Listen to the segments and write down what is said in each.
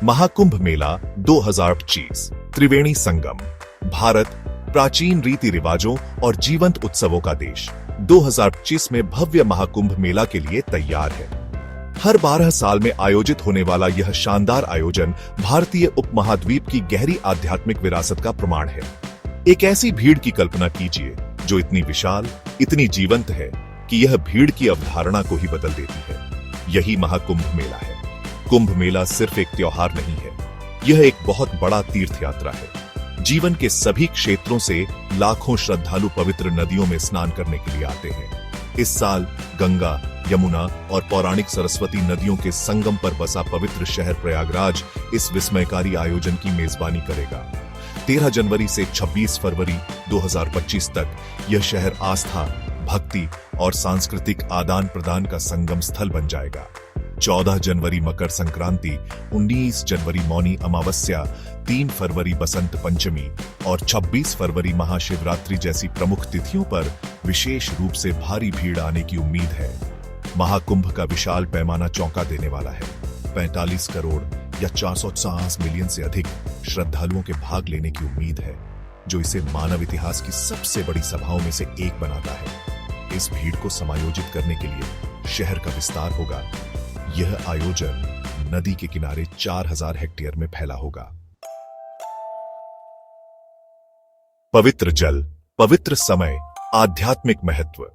महाकुंभ मेला 2025 त्रिवेणी संगम। भारत प्राचीन रीति रिवाजों और जीवंत उत्सवों का देश 2025 में भव्य महाकुंभ मेला के लिए तैयार है। हर 12 साल में आयोजित होने वाला यह शानदार आयोजन भारतीय उपमहाद्वीप की गहरी आध्यात्मिक विरासत का प्रमाण है। एक ऐसी भीड़ की कल्पना कीजिए जो इतनी विशाल, इतनी जीवंत है कि यह भीड़ की अवधारणा को ही बदल देती है। यही महाकुंभ मेला है। कुंभ मेला सिर्फ एक त्योहार नहीं है, यह एक बहुत बड़ा तीर्थ यात्रा है। जीवन के सभी क्षेत्रों से लाखों श्रद्धालु पवित्र नदियों में स्नान करने के लिए आते हैं। इस साल गंगा, यमुना और पौराणिक सरस्वती नदियों के संगम पर बसा पवित्र शहर प्रयागराज इस विस्मयकारी आयोजन की मेजबानी करेगा। 13 जनवरी से 26 फरवरी 2025 तक यह शहर आस्था, भक्ति और सांस्कृतिक आदान प्रदान का संगम स्थल बन जाएगा। 14 जनवरी मकर संक्रांति, 19 जनवरी मौनी अमावस्या, 3 फरवरी बसंत पंचमी और 26 फरवरी महाशिवरात्रि जैसी प्रमुख तिथियों पर विशेष रूप से भारी भीड़ आने की उम्मीद है। महाकुंभ का विशाल पैमाना चौंका देने वाला है। 45 करोड़ या 450 मिलियन से अधिक श्रद्धालुओं के भाग लेने की उम्मीद है, जो इसे मानव इतिहास की सबसे बड़ी सभाओं में से एक बनाता है। इस भीड़ को समायोजित करने के लिए शहर का विस्तार होगा। यह आयोजन नदी के किनारे 4000 हेक्टेयर में फैला होगा। पवित्र जल, पवित्र समय, आध्यात्मिक महत्व।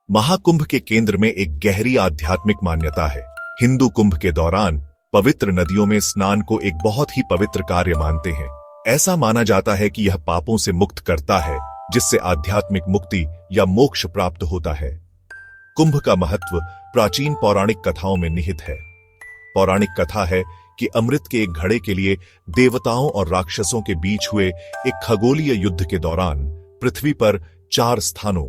महाकुंभ के केंद्र में एक गहरी आध्यात्मिक मान्यता है। हिंदू कुंभ के दौरान पवित्र नदियों में स्नान को एक बहुत ही पवित्र कार्य मानते हैं। ऐसा माना जाता है कि यह पापों से मुक्त करता है, जिससे आध्यात्मिक मुक्ति या मोक्ष प्राप्त होता है। कुंभ का महत्व प्राचीन पौराणिक कथाओं में निहित है। पौराणिक कथा है कि अमृत के एक घड़े के लिए देवताओं और राक्षसों के बीच हुए एक खगोलीय युद्ध के दौरान पृथ्वी पर 4 स्थानों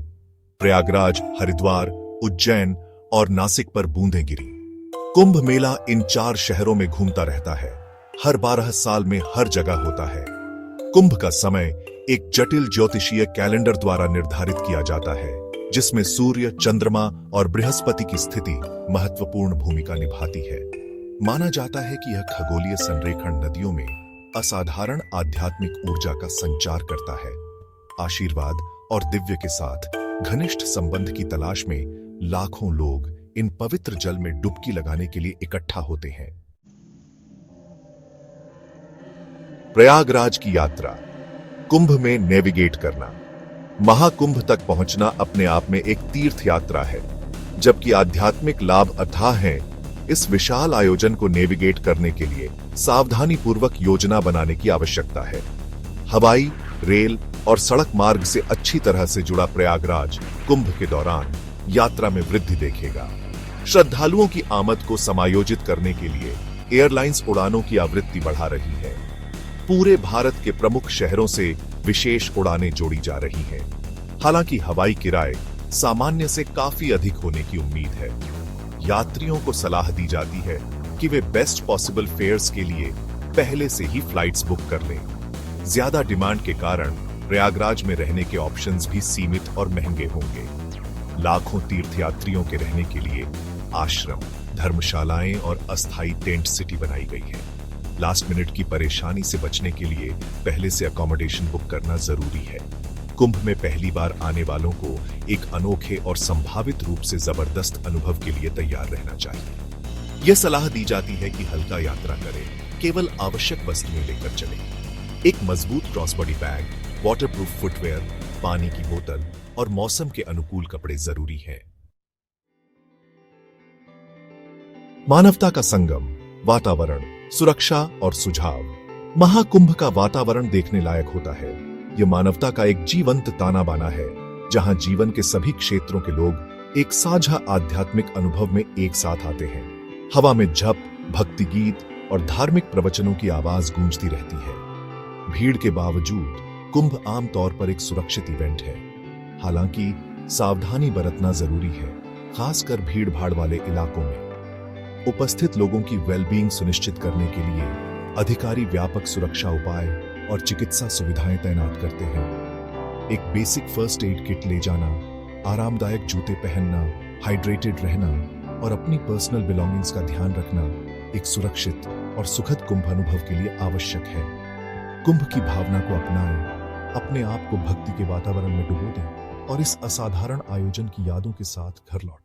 प्रयागराज, हरिद्वार, उज्जैन और नासिक पर बूंदें गिरी। कुंभ मेला इन 4 शहरों में घूमता रहता है। हर 12 साल में हर जगह होता है। कुंभ का समय एक जटिल ज्योतिषीय कैलेंडर द्वारा निर्धारित किया जाता है, जिसमें सूर्य, चंद्रमा और बृहस्पति की स्थिति महत्वपूर्ण भूमिका निभाती है। माना जाता है कि यह खगोलीय संरेखण नदियों में असाधारण आध्यात्मिक ऊर्जा का संचार करता है। आशीर्वाद और दिव्य के साथ घनिष्ठ संबंध की तलाश में लाखों लोग इन पवित्र जल में डुबकी लगाने के लिए इकट्ठा होते हैं। प्रयागराज की यात्रा। कुंभ में नेविगेट करना। महाकुंभ तक पहुंचना अपने आप में एक तीर्थ यात्रा है, जबकि आध्यात्मिक लाभ अथाह हैं। इस विशाल आयोजन को नेविगेट करने के लिए सावधानी पूर्वक योजना बनाने की आवश्यकता है। हवाई, रेल और सड़क मार्ग से अच्छी तरह से जुड़ा प्रयागराज कुंभ के दौरान यात्रा में वृद्धि देखेगा। श्रद्धालुओं की आमद को समायोजित करने के लिए एयरलाइंस उड़ानों की आवृत्ति बढ़ा रही है। पूरे भारत के प्रमुख शहरों से विशेष उड़ानें जोड़ी जा रही हैं। हालांकि हवाई किराए सामान्य से काफी अधिक होने की उम्मीद है। यात्रियों को सलाह दी जाती है कि वे बेस्ट पॉसिबल फेयर्स के लिए पहले से ही फ्लाइट्स बुक कर लें। ज्यादा डिमांड के कारण प्रयागराज में रहने के ऑप्शंस भी सीमित और महंगे होंगे। लाखों तीर्थयात्रियों के रहने के लिए आश्रम, धर्मशालाएं और अस्थायी टेंट सिटी बनाई गई है। लास्ट मिनट की परेशानी से बचने के लिए पहले से अकोमोडेशन बुक करना जरूरी है। कुंभ में पहली बार आने वालों को एक अनोखे और संभावित रूप से जबरदस्त अनुभव के लिए तैयार रहना चाहिए। यह सलाह दी जाती है कि हल्का यात्रा करें, केवल आवश्यक वस्तुएं लेकर चलें। एक मजबूत क्रॉसबॉडी बैग, वाटरप्रूफ फुटवेयर, पानी की बोतल और मौसम के अनुकूल कपड़े जरूरी हैं। मानवता का संगम, वातावरण, सुरक्षा और सुझाव। महाकुंभ का वातावरण देखने लायक होता है। यह मानवता का एक जीवंत ताना बाना है, जहां जीवन के सभी क्षेत्रों के लोग एक साझा आध्यात्मिक अनुभव में एक साथ आते हैं। हवा में जप, भक्ति गीत और धार्मिक प्रवचनों की आवाज गूंजती रहती है। भीड़ के बावजूद कुंभ आमतौर पर एक सुरक्षित इवेंट है। हालांकि सावधानी बरतना जरूरी है, खासकर भीड़ भाड़ वाले इलाकों में। उपस्थित लोगों की वेलबींग सुनिश्चित करने के लिए अधिकारी व्यापक सुरक्षा उपाय और चिकित्सा सुविधाएं तैनात करते हैं। एक बेसिक फर्स्ट एड किट ले जाना, आरामदायक जूते पहनना, हाइड्रेटेड रहना और अपनी पर्सनल बिलोंगिंग्स का ध्यान रखना एक सुरक्षित और सुखद कुंभ अनुभव के लिए आवश्यक है। कुंभ की भावना को अपनाएं, अपने आप को भक्ति के वातावरण में डुबो दें और इस असाधारण आयोजन की यादों के साथ घर लौटें।